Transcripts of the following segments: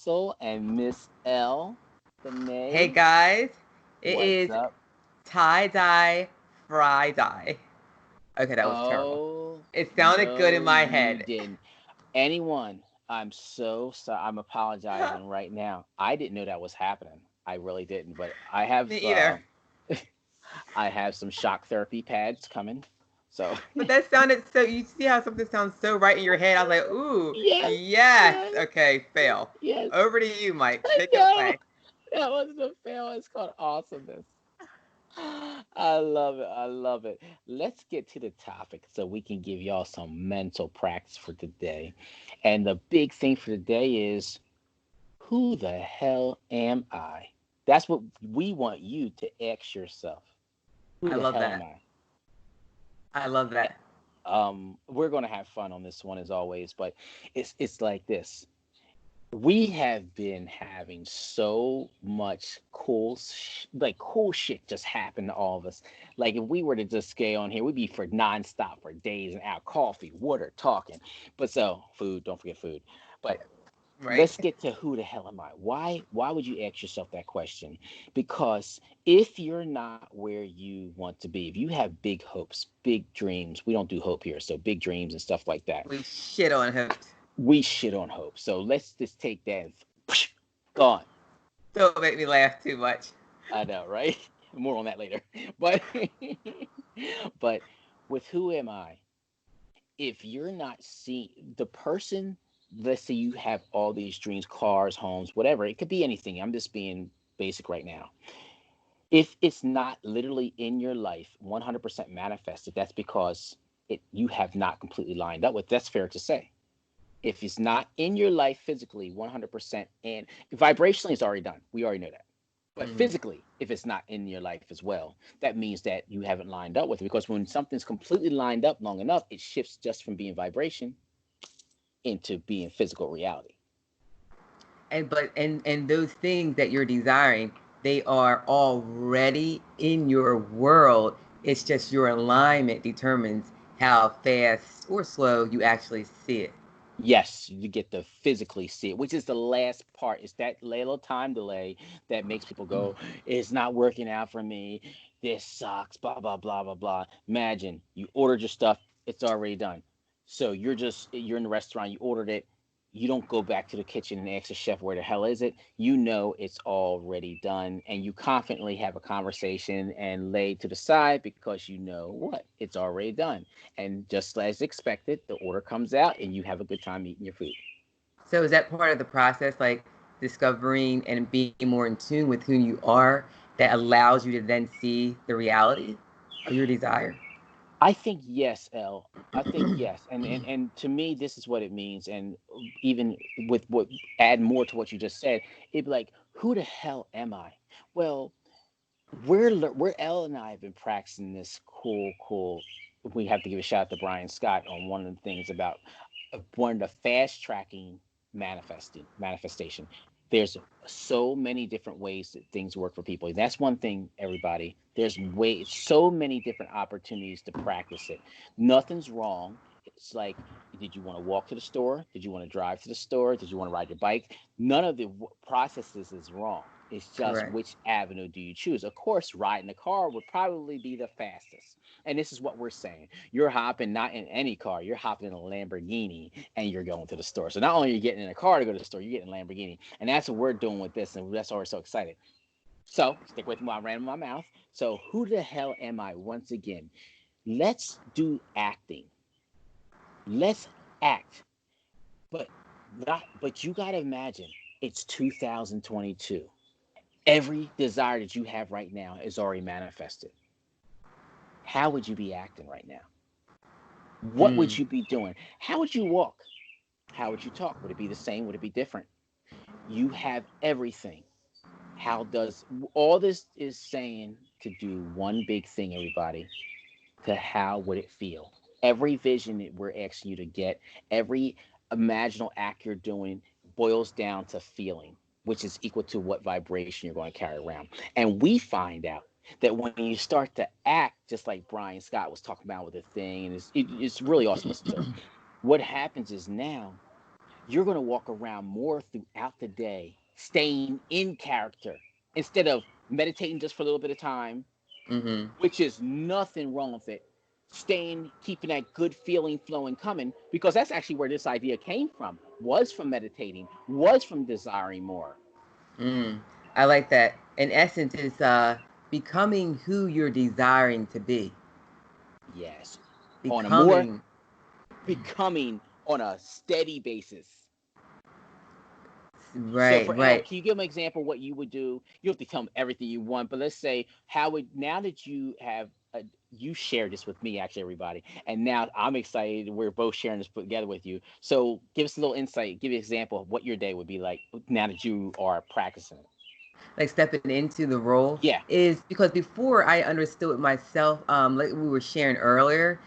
Russell and Miss L. Hey Danae. guys, it What's is up? tie dye fry dye. Okay, that was terrible. Oh, It sounded good in no, my you head. didn't. Anyone, I'm so sorry. I'm apologizing right now. I didn't know that was happening. I really didn't. But Me either. I have some shock therapy pads coming. So But that sounded so. You see how something sounds so right in your head? I was like, ooh, yes, yes. yes, Okay, fail. yes. Over to you, Mike. I Take it know. away. That wasn't a fail. It's called awesomeness. I love it. I love it. Let's get to the topic so we can give y'all some mental practice for today. And the big thing for today is who the hell am I? That's what we want you to ask yourself. Who I the love hell am that. I? I love that. We're gonna have fun on this one as always, but it's like this. We have been having so much like cool shit just happen to all of us. Like if we were to just stay on here, we'd be for nonstop for days and out, coffee, water, talking. But so food, don't forget food. But Right? let's get to who the hell am I? Why would you ask yourself that question? Because if you're not where you want to be, if you have big hopes, big dreams, we don't do hope here, so big dreams and stuff like that, We shit on hopes. we shit on hope. So let's just take that and gone. Don't make me laugh too much. I know, right? More on that later. But but with who am I? If you're not seeing the person, let's say you have all these dreams, cars, homes, whatever, it could be anything. I'm just being basic right now. If it's not literally in your life 100% manifested, that's because you have not completely lined up with. That's fair to say. If it's not in your life physically 100%, and vibrationally it's already done, we already know that. But Mm-hmm. physically, if it's not in your life as well, that means that you haven't lined up with it, because when something's completely lined up long enough, it shifts just from being vibration into being physical reality. And those things that you're desiring, they are already in your world. It's just your alignment determines how fast or slow you actually see it. Yes, you get to physically see it, which is the last part. It's that little time delay that makes people go, it's not working out for me. This sucks, blah, blah, blah, blah, blah. Imagine you ordered your stuff, it's already done. So you're in the restaurant, you ordered it. You don't go back to the kitchen and ask the chef where the hell is it. You know it's already done, and you confidently have a conversation and lay to the side because you know what? It's already done. And just as expected, the order comes out and you have a good time eating your food. So is that part of the process, like discovering and being more in tune with who you are, that allows you to then see the reality of your desire? I think yes, L. I think yes. And to me, this is what it means. And even with what add more to what you just said, it'd be like, who the hell am I? Well, we're L and I have been practicing this cool. We have to give a shout out to Brian Scott on one of the things about one of the fast tracking manifestation. There's so many different ways that things work for people. That's one thing, everybody. There's so many different opportunities to practice it. Nothing's wrong. It's like, did you want to walk to the store? Did you want to drive to the store? Did you want to ride your bike? None of the processes is wrong. It's just Correct. which avenue do you choose? Of course, riding a car would probably be the fastest. And this is what we're saying. You're hopping not in any car, you're hopping in a Lamborghini and you're going to the store. So not only are you getting in a car to go to the store, you're getting a Lamborghini. And that's what we're doing with this. And that's why we're so excited. So stick with me while I ran in my mouth. So who the hell am I once again? Let's do acting. Let's act. But but you gotta imagine it's 2022. Every desire that you have right now is already manifested. How would you be acting right now? What would Mm. you be doing? How would you walk? How would you talk? Would it be the same? Would it be different? You have everything. How does all this is saying to do one big thing, everybody? To how would it feel? Every vision that we're asking you to get, every imaginal act you're doing boils down to feeling, which is equal to what vibration you're going to carry around. And we find out that when you start to act, just like Brian Scott was talking about with the thing, and it's really awesome to listen to. What happens is now you're going to walk around more throughout the day, staying in character instead of meditating just for a little bit of time, Mm-hmm. which is nothing wrong with it. Staying, keeping that good feeling flowing coming, because that's actually where this idea came from, was from meditating, was from desiring more. Mm. I like that. In essence, it's becoming who you're desiring to be. Yes. On a more Becoming. becoming on a steady basis. So Right, for L, right. can you give an example of what you would do? You have to tell them everything you want, but let's say how would, now that you have you shared this with me, actually, everybody, and now I'm excited. We're both sharing this together with you. So give us a little insight. Give you an example of what your day would be like now that you are practicing it. Like stepping into the role Yeah. is because before I understood myself, like we were sharing earlier,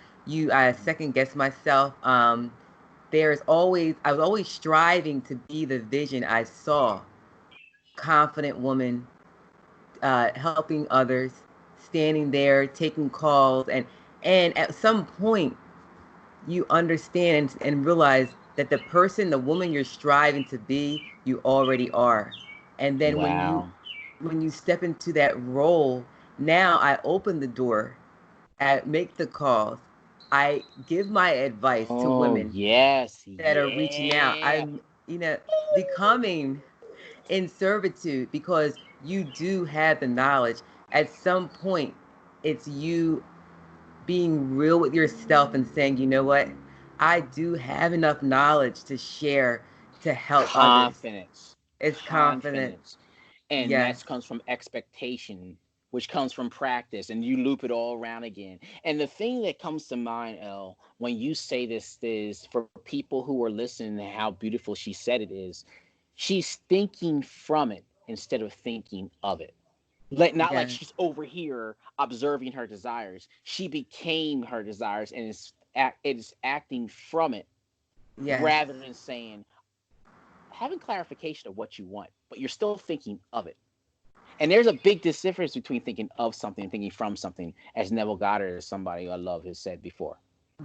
I Mhm. second guessed myself. I was always striving to be the vision I saw. Confident woman, helping others, standing there, taking calls, and at some point you understand and realize that the woman you're striving to be, you already are. And then Wow. when you step into that role, now I open the door, I make the calls, I give my advice to Oh women yes, that are reaching out. yeah. I'm, becoming in servitude because you do have the knowledge. At some point, it's you being real with yourself and saying, you know what? I do have enough knowledge to share to help others. Confidence, It's confident. confidence, and Yes. that comes from expectation, which comes from practice, and you loop it all around again. And the thing that comes to mind, L, when you say this, is for people who are listening, how beautiful she said it is. She's thinking from it instead of thinking of it. Not like Yeah. she's over here observing her desires. She became her desires and it is acting from it, Yes. rather than saying, having clarification of what you want, but you're still thinking of it. And there's a big difference between thinking of something and thinking from something, as Neville Goddard, as somebody I love, has said before.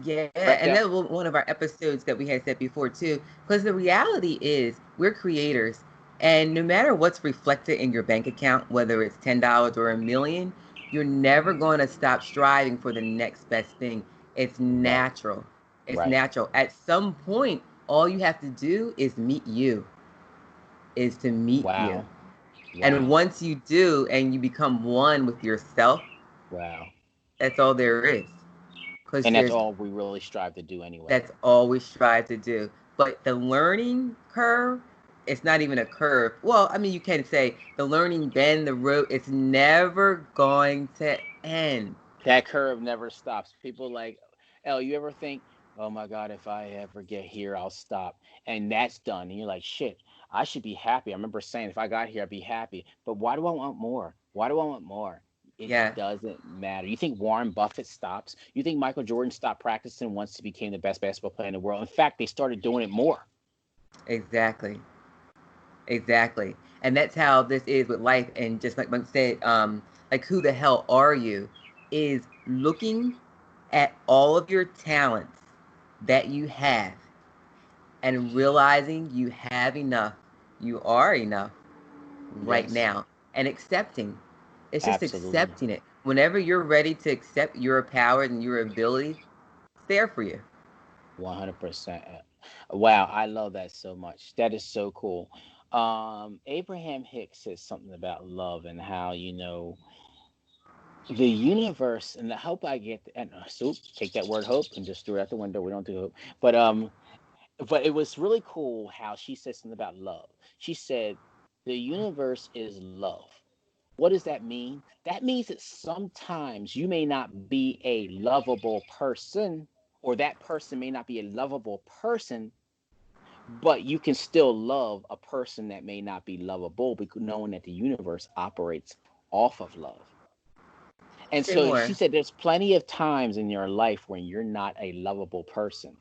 Yeah, Correct, and Del? that was one of our episodes that we had said before too. Because the reality is, we're creators, and no matter what's reflected in your bank account, whether it's $10 or a million, you're never going to stop striving for the next best thing. It's Right, natural. It's right. natural. At some point, all you have to do is meet you. Is to meet you, Wow, and wow, once you do, and you become one with yourself, wow. that's all there is. Because And that's there's all we really strive to do anyway. That's all we strive to do. But the learning curve, it's not even a curve. Well, I mean, you can say the learning bend, the road, it's never going to end. That curve never stops. People like, El, you ever think, oh my God, if I ever get here, I'll stop. And that's done. And you're like, shit, I should be happy. I remember saying, if I got here, I'd be happy. But why do I want more? Why do I want more? It Yeah, doesn't matter. You think Warren Buffett stops? You think Michael Jordan stopped practicing once he became the best basketball player in the world? In fact, they started doing it more. exactly. Exactly. And that's how this is with life. And just like Mike said, like, who the hell are you? Is looking at all of your talents that you have and realizing you have enough. You are enough right Yes, now, and accepting. It's just absolutely. accepting it. Whenever you're ready to accept your power and your ability, it's there for you. 100%. Wow, I love that so much. That is so cool. Abraham Hicks says something about love and how, the universe, and the hope I get, and so take that word hope and just throw it out the window. We don't do hope. But it was really cool how she said something about love. She said, the universe is love. What does that mean? That means that sometimes you may not be a lovable person, or that person may not be a lovable person, but you can still love a person that may not be lovable, because knowing that the universe operates off of love. And Say so she more. said there's plenty of times in your life when you're not a lovable person.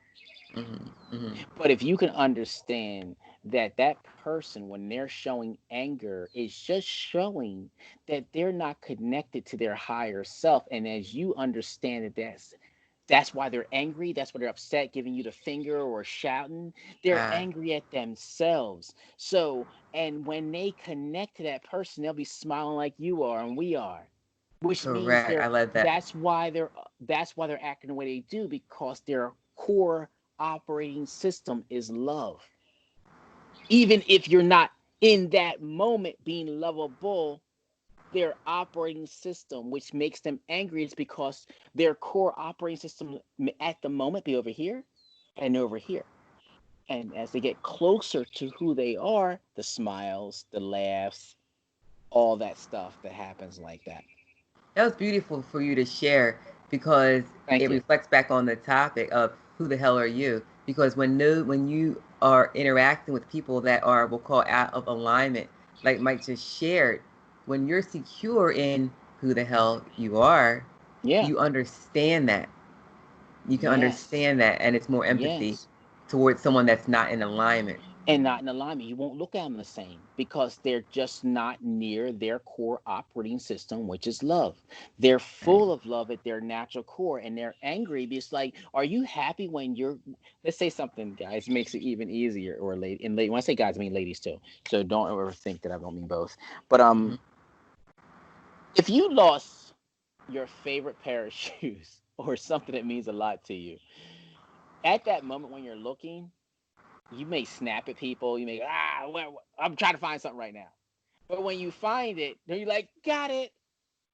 Hmm. Hmm. But if you can understand that that person, when they're showing anger, is just showing that they're not connected to their higher self. And as you understand that That's why they're angry. That's why they're upset, giving you the finger or shouting. They're Uh, angry at themselves. So, and when they connect to that person, they'll be smiling like you are and we are, which means Correct. I love that. that's why they're acting the way they do, because their core operating system is love. Even if you're not in that moment being lovable, their operating system, which makes them angry, is because their core operating system at the moment be over here and over here. And as they get closer to who they are, the smiles, the laughs, all that stuff that happens like that. That was beautiful for you to share because Thank it you. reflects back on the topic of who the hell are you? Because when you are interacting with people that are we'll call out of alignment, like Mike just shared, when you're secure in who the hell you are, Yeah. you understand that. You can Yes. understand that, and it's more empathy Yes. towards someone that's not in alignment. And not in alignment. You won't look at them the same because they're just not near their core operating system, which is love. They're Right? full of love at their natural core, and they're angry. It's like, are you happy when you're? Let's say something, guys, makes it even easier. Or late and late. When I say guys, I mean ladies too. So don't ever think that I don't mean both. But Mm-hmm. if you lost your favorite pair of shoes or something that means a lot to you, at that moment when you're looking, you may snap at people. You may I'm trying to find something right now. But when you find it, then you're like, got it.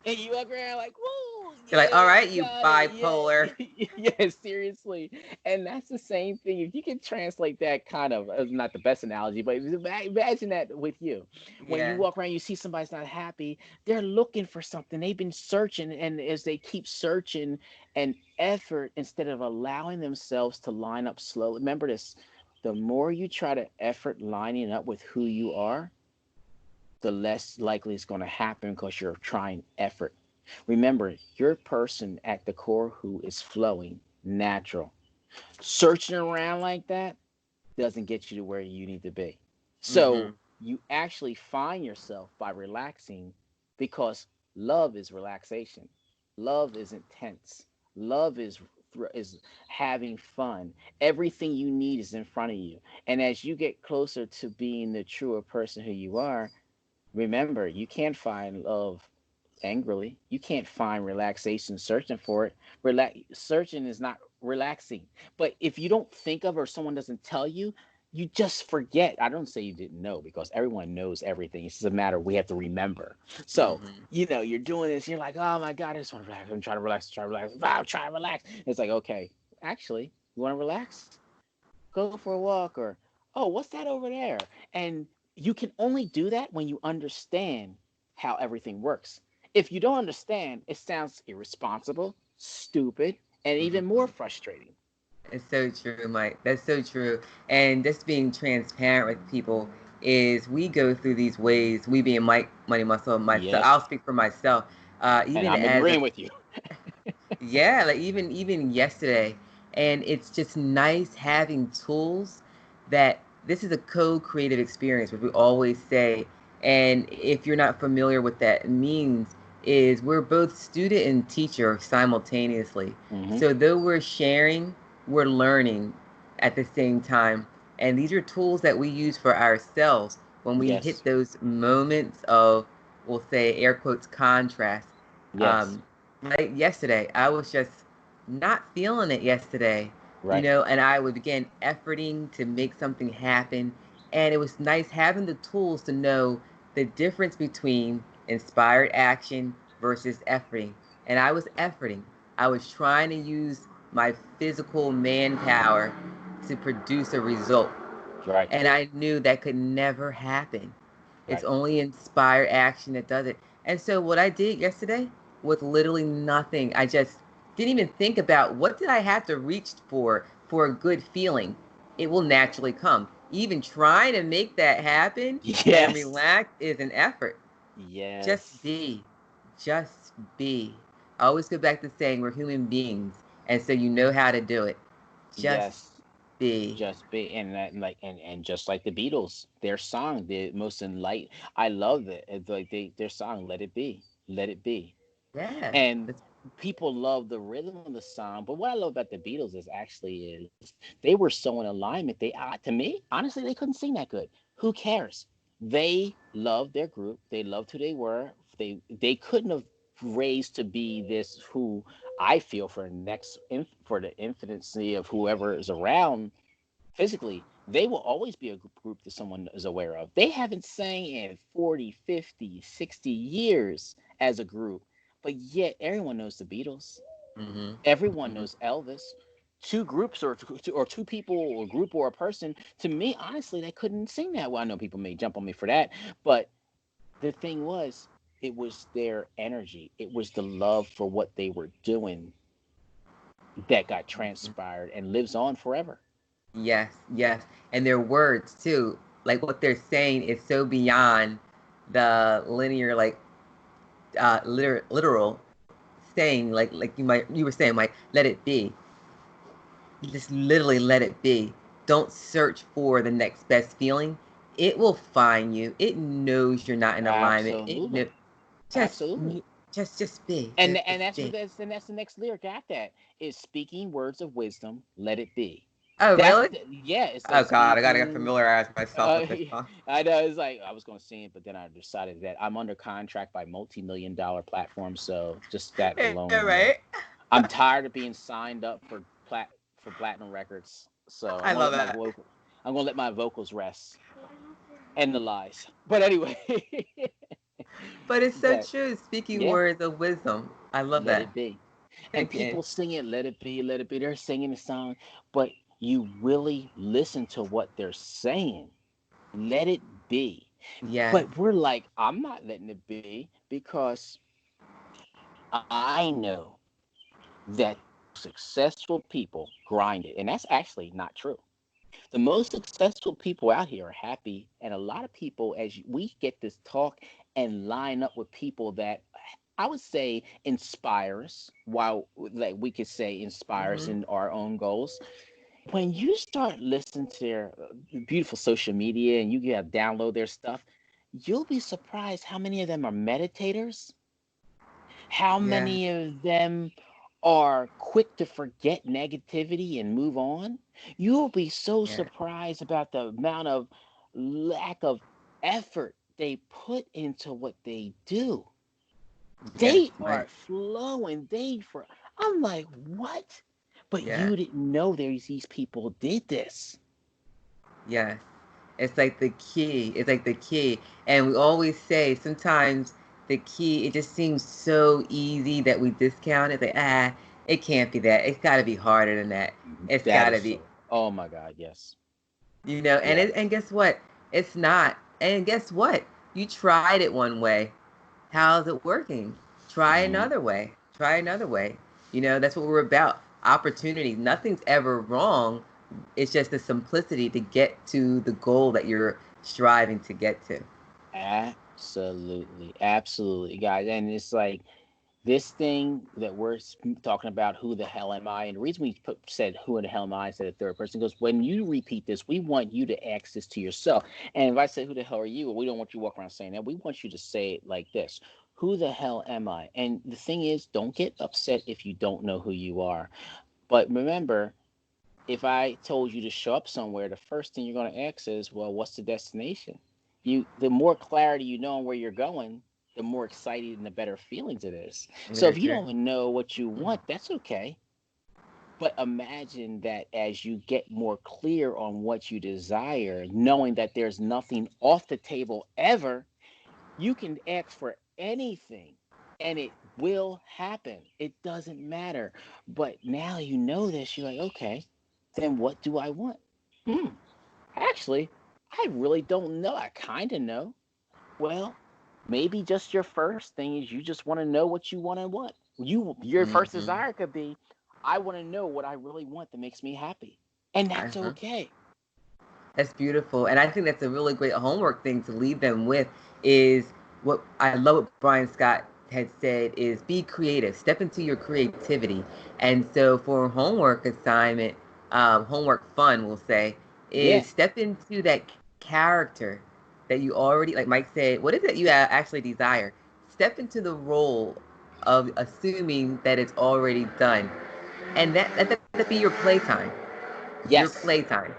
And you walk around like, whoa, You're like, all yeah, right, you got it. bipolar. Yeah. Yeah, seriously. And that's the same thing. If you can translate that kind of, not the best analogy, but imagine that with you. When you Yeah. walk around, you see somebody's not happy, they're looking for something. They've been searching. And as they keep searching and effort, instead of allowing themselves to line up slowly, remember this, the more you try to effort lining up with who you are, the less likely it's going to happen because you're trying effort. Remember, you're a person at the core who is flowing, natural. Searching around like that doesn't get you to where you need to be. So Mm-hmm. you actually find yourself by relaxing, because love is relaxation. Love is intense. Love is having fun. Everything you need is in front of you. And as you get closer to being the truer person who you are, remember, you can't find love angrily. You can't find relaxation searching for it. Searching is not relaxing. But if you don't think of, or someone doesn't tell you, you just forget. I don't say you didn't know, because everyone knows everything. It's just a matter, we have to remember. So, Mm-hmm. you're doing this, you're like, oh my God, I just want to relax. I'm trying to relax, try to relax. Wow, try to relax. It's like, okay, actually, you want to relax? Go for a walk, or, oh, what's that over there? And you can only do that when you understand how everything works. If you don't understand, it sounds irresponsible, stupid, and even more Mm-hmm. frustrating. It's so true, Mike. That's so true. And just being transparent with people is we go through these ways, we being Mike, Money Muscle, myself, Yes. I'll speak for myself. And Even I'm as a agreeing with you. yeah, like even yesterday, and it's just nice having tools that this is a co-creative experience, which we always say. And if you're not familiar with that means, is we're both student and teacher simultaneously. Hmm. So though we're sharing, we're learning at the same time. And these are tools that we use for ourselves when we hit Yes. those moments of, we'll say, air quotes, contrast. Yes. Um, like yesterday, I was just not feeling it yesterday, Right. and I would begin efforting to make something happen. And it was nice having the tools to know the difference between inspired action versus efforting. And I was efforting. I was trying to use my physical manpower to produce a result. Right. And I knew that could never happen. It's Right. only inspired action that does it. And so what I did yesterday with literally nothing, I just didn't even think about what did I have to reach for a good feeling. It will naturally come. Even trying to make that happen and Yes. relax is an effort. Just Yes. be. Just be. I always go back to saying we're human beings, and so you know how to do it. Just Yes. be. Just be, and that, like, and just like the Beatles, their song, the most enlightened. I love it. It's like their song, "Let It Be, Let It Be," Yeah. and That's people love the rhythm of the song, but what I love about the Beatles is actually is they were so in alignment. They to me, honestly, they couldn't sing that good. Who cares? They loved their group. They loved who they were. They couldn't have raised to be this who I feel for for the infinity of whoever is around physically. They will always be a group that someone is aware of. They haven't sang in 40, 50, 60 years as a group, but yet everyone knows the Beatles. Mm-hmm. Everyone Mm-hmm. knows Elvis. Two groups or two people or a group or a person, to me, honestly, they couldn't sing that well. I know people may jump on me for that, but the thing was, it was their energy. It was the love for what they were doing that got transpired and lives on forever. Yes, yes. And their words too. Like what they're saying is so beyond the linear, like literal saying, like you were saying, like, let it be. Just literally let it be. Don't search for the next best feeling. It will find you. It knows you're not in alignment. It Absolutely. know just Absolutely. just be. And Just that's what be. that's the next lyric after that is speaking words of wisdom, let it be. Oh, really? Yeah, it Oh says God, I gotta get speaking. familiarize myself with this song. I know it's like I was going to sing it, but then I decided that I'm under contract by multi-million-dollar platforms, so just that Yeah, alone, right. I'm tired of being signed up for platinum records, so I love that. I'm gonna let my vocals rest and the lies. But anyway, But it's so but true. Speaking yeah, words of wisdom. I love let that. it be. And Thank you. people sing it, let it be, let it be. They're singing the song, but you really listen to what they're saying. Let it be. Yes. But we're like, I'm not letting it be because I know that the most successful people grind it. And that's actually not true. The most successful people out here are happy. And a lot of people, we get this talk and line up with people that I would say inspire us, while like we could say inspire us Hmm. in our own goals. When you start listening to their beautiful social media and you get to download their stuff, you'll be surprised how many of them are meditators, how Yeah. many of them are quick to forget negativity and move on. You'll be so Yeah. surprised about the amount of lack of effort they put into what they do. Yes. They Right. are flowing. I'm like, what? But Yeah. you didn't know these people did this. Yes. It's like the key. It's like the key. And we always say sometimes the key, it just seems so easy that we discount it. Like, it can't be that. It's got to be harder than that. It's That got is to be, so. Oh my God, yes. and Yes. and guess what? It's not. And guess what? You tried it one way. How's it working? Try Hmm. another way. Try another way. That's what we're about. Opportunity. Nothing's ever wrong. It's just the simplicity to get to the goal that you're striving to get to. Absolutely. Absolutely, guys. And it's like this thing that we're talking about, who the hell am I? And the reason said who the hell am I instead of third person goes, when you repeat this, we want you to ask this to yourself. And if I say, who the hell are you? Well, we don't want you to walk around saying that. We want you to say it like this: who the hell am I? And the thing is, don't get upset if you don't know who you are. But remember, if I told you to show up somewhere, the first thing you're going to ask is, well, what's the destination? The more clarity you know on where you're going, the more excited and the better feelings it is. So Very if you true. don't even know what you want, that's okay. But imagine that as you get more clear on what you desire, knowing that there's nothing off the table ever, you can ask for anything and it will happen. It doesn't matter. But now you know this, you're like, okay, then what do I want? Hmm, actually, I really don't know. I kind of know. Well, maybe just your first thing is you just want to know what you want to want. Your first Hmm. desire could be, I want to know what I really want that makes me happy. And that's Uh-huh. okay. That's beautiful. And I think that's a really great homework thing to leave them with is what I love what Brian Scott had said is be creative, step into your creativity. And so for a homework assignment, homework fun, we'll say, Yeah. is step into that character that you already, like Mike said, what is it you actually desire? Step into the role of assuming that it's already done. And that let that be your playtime. Your Yes. playtime.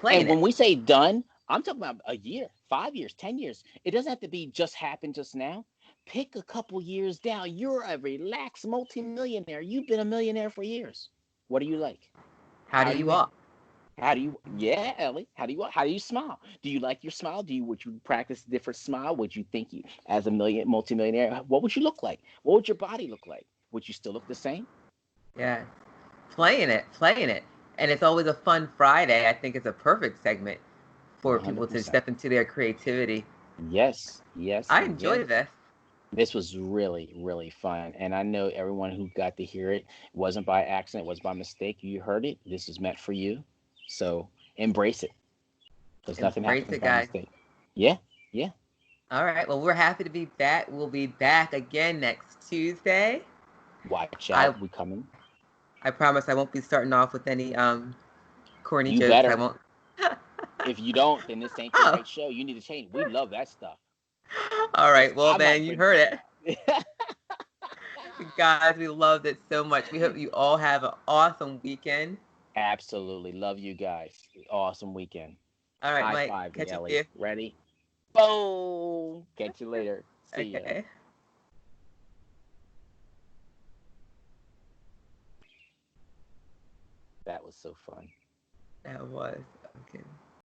Playing And it. when we say done, I'm talking about a year, 5 years, 10 years. It doesn't have to be just happened just now. Pick a couple years down. You're a relaxed multimillionaire. You've been a millionaire for years. What do you like? How How do are you you been? walk? How do you, yeah, Ellie? How do you smile? Do you like your smile? Would you practice a different smile? Would you think you, as a multimillionaire, what would you look like? What would your body look like? Would you still look the same? Yeah. Playing it, playing it. And it's always a fun Friday. I think it's a perfect segment for people to 100%. step into their creativity. Yes, yes, I and enjoy yes. this. This was really, really fun. And I know everyone who got to hear it wasn't by accident, it was by mistake. You heard it. This is meant for you. So embrace it because nothing Embrace happens it, by guys. mistake. Yeah, yeah. All right. Well, we're happy to be back. We'll be back again next Tuesday. Watch I out. We coming. I promise I won't be starting off with any corny You jokes. I better. won't. If you don't, then this ain't the Oh, right show. You need to change. We love that stuff. all Because right. Well, I then might you bring heard something it. out. Guys, we loved it so much. We hope you all have an awesome weekend. Absolutely. Love you guys. Awesome weekend. All right, High Mike. five me, Catch you Ellie. here. Ready? Boom. Catch you later. See ya. Okay. That was so fun. That was okay.